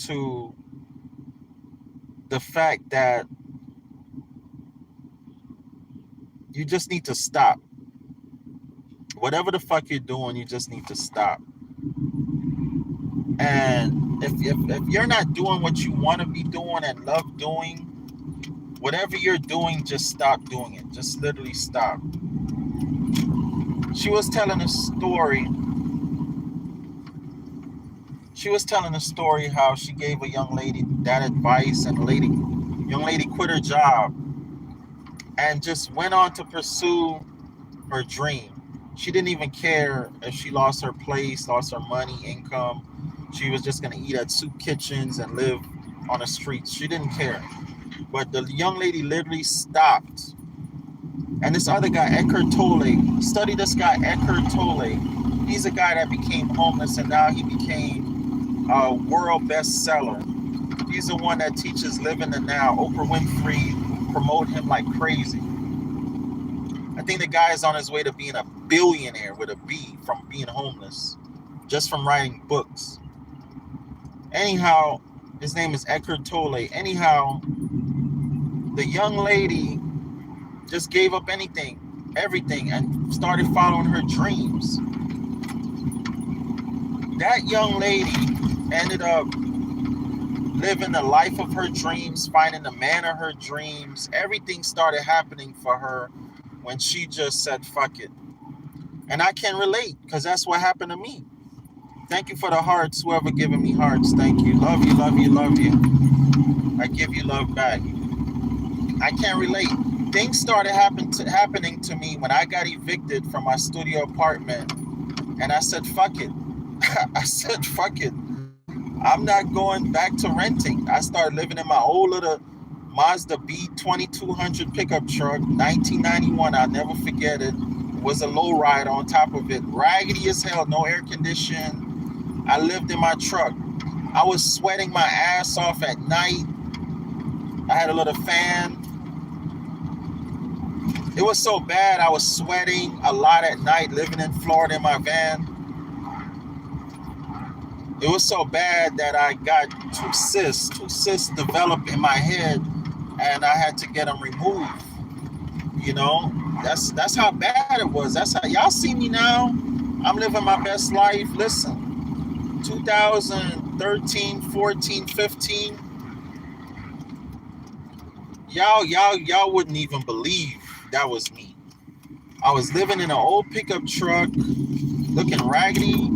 to the fact that you just need to stop. Whatever the fuck you're doing, you just need to stop. And if you're not doing what you want to be doing and love doing, whatever you're doing, just stop doing it. Just literally stop. She was telling a story. She was telling a story how she gave a young lady that advice, and young lady quit her job and just went on to pursue her dream. She didn't even care if she lost her place, lost her money, income. She was just gonna eat at soup kitchens and live on the streets. She didn't care. But the young lady literally stopped. And this other guy, Eckhart Tolle, study this guy, Eckhart Tolle. He's a guy that became homeless and now he became a world bestseller. He's the one that teaches living the now. Oprah Winfrey promote him like crazy. I think the guy is on his way to being a billionaire with a B from being homeless, just from writing books. Anyhow, his name is Eckhart Tolle. Anyhow, the young lady just gave up everything, and started following her dreams. That young lady ended up living the life of her dreams, finding the man of her dreams. Everything started happening for her when she just said, fuck it. And I can relate, because that's what happened to me. Thank you for the hearts, whoever giving me hearts. Thank you. Love you, love you, love you. I give you love back. I can relate. Things started happening to me when I got evicted from my studio apartment. And I said, fuck it. I said, fuck it. I'm not going back to renting. I started living in my old little Mazda B2200 pickup truck, 1991. I'll never forget it. It was a low ride on top of it. Raggedy as hell, no air condition. I lived in my truck. I was sweating my ass off at night. I had a little fan. It was so bad, I was sweating a lot at night living in Florida in my van. It was so bad that I got two cysts developed in my head, and I had to get them removed. You know, that's how bad it was. That's how y'all see me now. I'm living my best life. Listen, 2013, 14, 15. Y'all wouldn't even believe that was me. I was living in an old pickup truck, looking raggedy.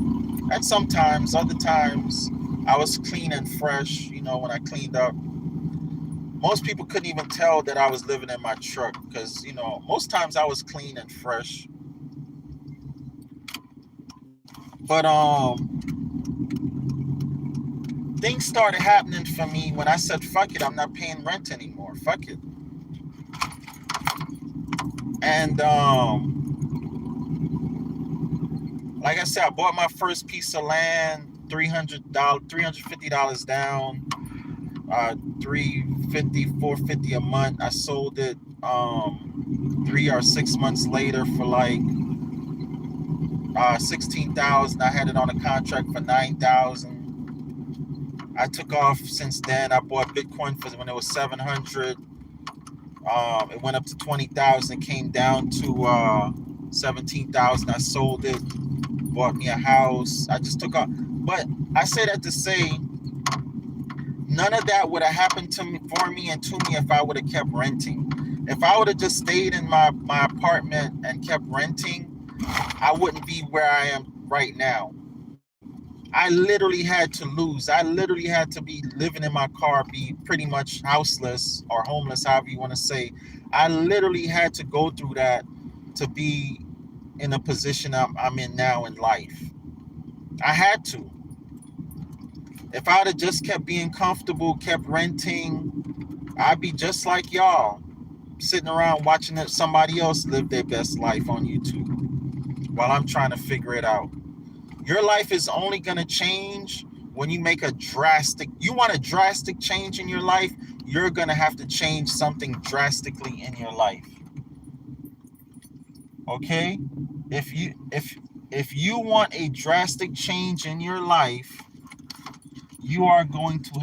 And sometimes, other times, I was clean and fresh, you know, when I cleaned up. Most people couldn't even tell that I was living in my truck because, you know, most times I was clean and fresh. But things started happening for me when I said, fuck it, I'm not paying rent anymore. Fuck it. And like I said, I bought my first piece of land, $350 down, $350, $450 a month. I sold it 3 or 6 months later for like $16,000. I had it on a contract for $9,000. I took off since then. I bought Bitcoin for when it was 700. It went up to 20,000. Came down to 17,000. I sold it. Bought me a house. I just took off. But I say that to say, none of that would have happened to me, for me, and to me if I would have kept renting. If I would have just stayed in my apartment and kept renting, I wouldn't be where I am right now. I literally had to lose. I literally had to be living in my car, be pretty much houseless or homeless, however you want to say. I literally had to go through that to be in a position I'm in now in life. I had to. If I'd have just kept being comfortable, kept renting, I'd be just like y'all, sitting around watching somebody else live their best life on YouTube while I'm trying to figure it out. Your life is only going to change when you make you want a drastic change in your life, you're going to have to change something drastically in your life. Okay? If you want a drastic change in your life, you are going to